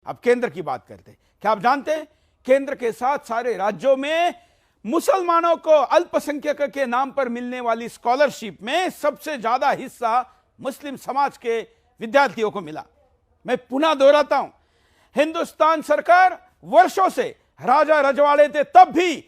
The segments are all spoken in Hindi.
अब केंद्र की बात करते हैं। क्या आप जानते हैं केंद्र के साथ सारे राज्यों में मुसलमानों को अल्पसंख्यक के नाम पर मिलने वाली स्कॉलरशिप में सबसे ज्यादा हिस्सा मुस्लिम समाज के विद्यार्थियों को मिला। मैं पुनः दोहराता हूं, हिंदुस्तान सरकार वर्षों से राजा रजवाड़े थे तब भी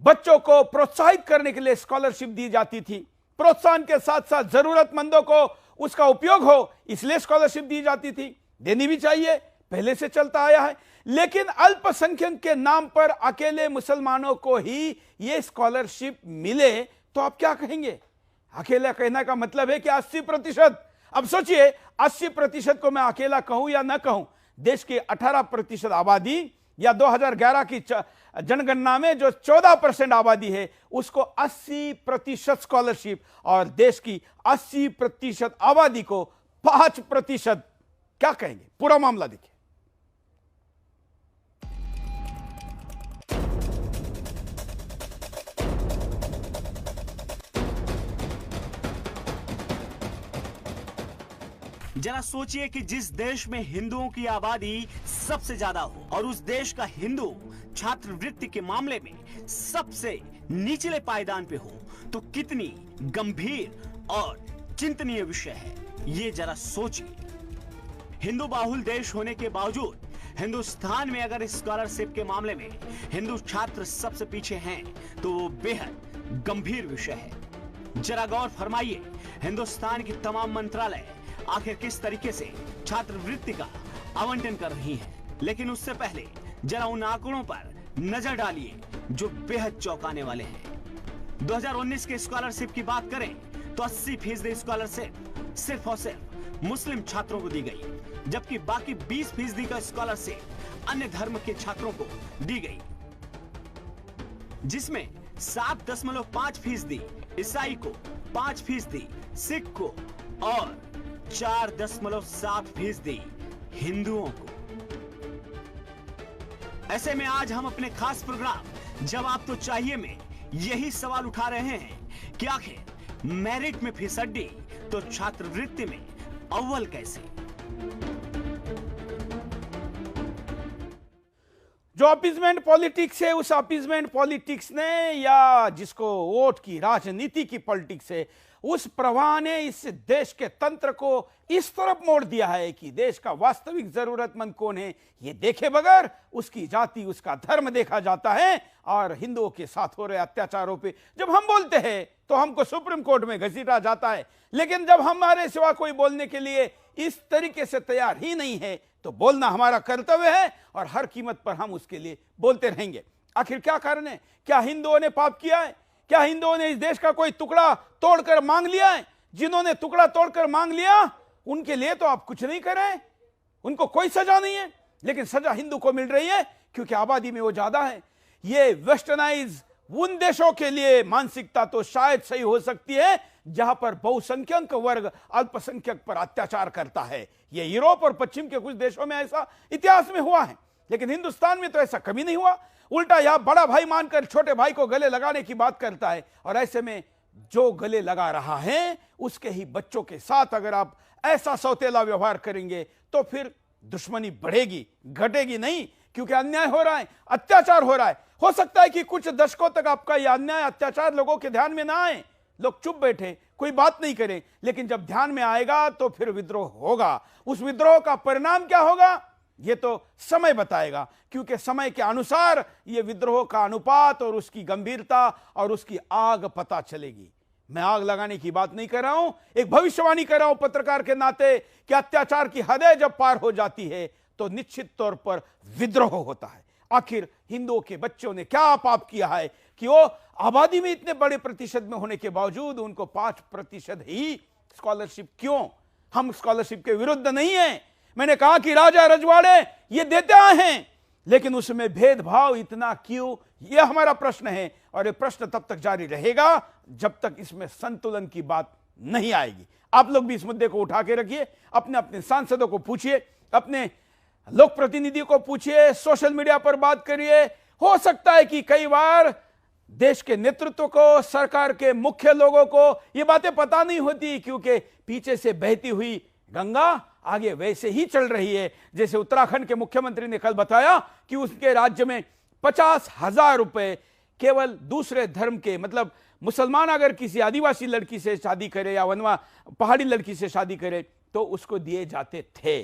बच्चों को प्रोत्साहित करने के लिए स्कॉलरशिप दी जाती थी। प्रोत्साहन के साथ साथ जरूरतमंदों को उसका उपयोग हो इसलिए स्कॉलरशिप दी जाती थी, देनी भी चाहिए, पहले से चलता आया है। लेकिन अल्पसंख्यक के नाम पर अकेले मुसलमानों को ही यह स्कॉलरशिप मिले तो आप क्या कहेंगे? अकेला कहने का मतलब है कि 80%। अब सोचिए 80% को मैं अकेला कहूं या ना कहूं, देश की 18% आबादी या 2011 की जनगणना में जो 14% आबादी है उसको 80% स्कॉलरशिप और देश की 80% आबादी को 5%, क्या कहेंगे? पूरा मामला देखिए। जरा सोचिए कि जिस देश में हिंदुओं की आबादी सबसे ज्यादा हो और उस देश का हिंदू छात्रवृत्ति के मामले में सबसे निचले पायदान पे हो तो कितनी गंभीर और चिंतनीय विषय है ये जरा सोचिए। हिंदू बाहुल देश होने के बावजूद हिंदुस्तान में अगर स्कॉलरशिप के मामले में हिंदू छात्र सबसे पीछे हैं तो वो बेहद गंभीर विषय है। जरा गौर फरमाइए, हिंदुस्तान की तमाम मंत्रालय आखिर किस तरीके से छात्रवृत्ति का आवंटन कर रही हैं। लेकिन उससे पहले जरा उन आंकड़ों पर नजर डालिए जो बेहद चौंकाने वाले हैं। 2019 के स्कॉलरशिप की बात करें तो 80% स्कॉलरशिप सिर्फ और सिर्फ मुस्लिम छात्रों को दी गई, जबकि बाकी 20% का स्कॉलरशिप अन्य धर्म के छात्रों को दी गई, जिसमें 7.5% ईसाई को, 5% सिख को और 4.7% हिंदुओं को। ऐसे में आज हम अपने खास प्रोग्राम जवाब तो चाहिए में यही सवाल उठा रहे हैं कि आखिर मेरिट में फिसड्डी तो छात्रवृत्ति में अव्वल कैसे? जो अपीजमेंट पॉलिटिक्स है उस अपीजमेंट पॉलिटिक्स ने या जिसको वोट की राजनीति की पॉलिटिक्स है उस प्रवाह ने इस देश के तंत्र को इस तरफ मोड़ दिया है कि देश का वास्तविक जरूरतमंद कौन है ये देखे बगैर उसकी जाति उसका धर्म देखा जाता है। और हिंदुओं के साथ हो रहे अत्याचारों पे जब हम बोलते हैं तो हमको सुप्रीम कोर्ट में घसीटा जाता है, लेकिन जब हमारे सिवा कोई बोलने के लिए इस तरीके से तैयार ही नहीं है तो बोलना हमारा कर्तव्य है और हर कीमत पर हम उसके लिए बोलते रहेंगे। आखिर क्या कारण है? क्या हिंदुओं ने पाप किया है? क्या हिंदुओं ने इस देश का कोई टुकड़ा तोड़कर मांग लिया है? जिन्होंने टुकड़ा तोड़कर मांग लिया उनके लिए तो आप कुछ नहीं करें, उनको कोई सजा नहीं है, लेकिन सजा हिंदू को मिल रही है क्योंकि आबादी में वो ज्यादा है। ये वेस्टर्नाइज उन देशों के लिए मानसिकता तो शायद सही हो सकती है जहां पर बहुसंख्यक वर्ग अल्पसंख्यक पर अत्याचार करता है। ये यूरोप और पश्चिम के कुछ देशों में ऐसा इतिहास में हुआ है, लेकिन हिंदुस्तान में तो ऐसा कभी नहीं हुआ। उल्टा यह बड़ा भाई मानकर छोटे भाई को गले लगाने की बात करता है और ऐसे में जो गले लगा रहा है उसके ही बच्चों के साथ अगर आप ऐसा सौतेला व्यवहार करेंगे तो फिर दुश्मनी बढ़ेगी, घटेगी नहीं, क्योंकि अन्याय हो रहा है, अत्याचार हो रहा है। हो सकता है कि कुछ दशकों तक आपका यह अन्याय अत्याचार लोगों के ध्यान में ना आए, लोग चुप बैठे, कोई बात नहीं करें, लेकिन जब ध्यान में आएगा तो फिर विद्रोह होगा। उस विद्रोह का परिणाम क्या होगा यह तो समय बताएगा, क्योंकि समय के अनुसार यह विद्रोह का अनुपात और उसकी गंभीरता और उसकी आग पता चलेगी। मैं आग लगाने की बात नहीं कर रहा हूं, एक भविष्यवाणी कर रहा हूं पत्रकार के नाते कि अत्याचार की हदें जब पार हो जाती है तो निश्चित तौर पर विद्रोह होता है। आखिर हिंदुओं के बच्चों ने क्या पाप किया है कि वो आबादी में इतने बड़े प्रतिशत में होने के बावजूद उनको 5% ही स्कॉलरशिप क्यों? हम स्कॉलरशिप के विरुद्ध नहीं है, मैंने कहा कि राजा रजवाड़े ये देते आए हैं, लेकिन उसमें भेदभाव इतना क्यों, यह हमारा प्रश्न है। और यह प्रश्न तब तक जारी रहेगा जब तक इसमें संतुलन की बात नहीं आएगी। आप लोग भी इस मुद्दे को उठा के रखिए, अपने अपने सांसदों को पूछिए, अपने लोक प्रतिनिधि को पूछिए, सोशल मीडिया पर बात करिए। हो सकता है कि कई बार देश के नेतृत्व को, सरकार के मुख्य लोगों को ये बातें पता नहीं होती, क्योंकि पीछे से बहती हुई गंगा आगे वैसे ही चल रही है जैसे उत्तराखंड के मुख्यमंत्री ने कल बताया कि उसके राज्य में 50,000 रुपए केवल दूसरे धर्म के, मतलब मुसलमान अगर किसी आदिवासी लड़की से शादी करे या वनवा पहाड़ी लड़की से शादी करे तो उसको दिए जाते थे।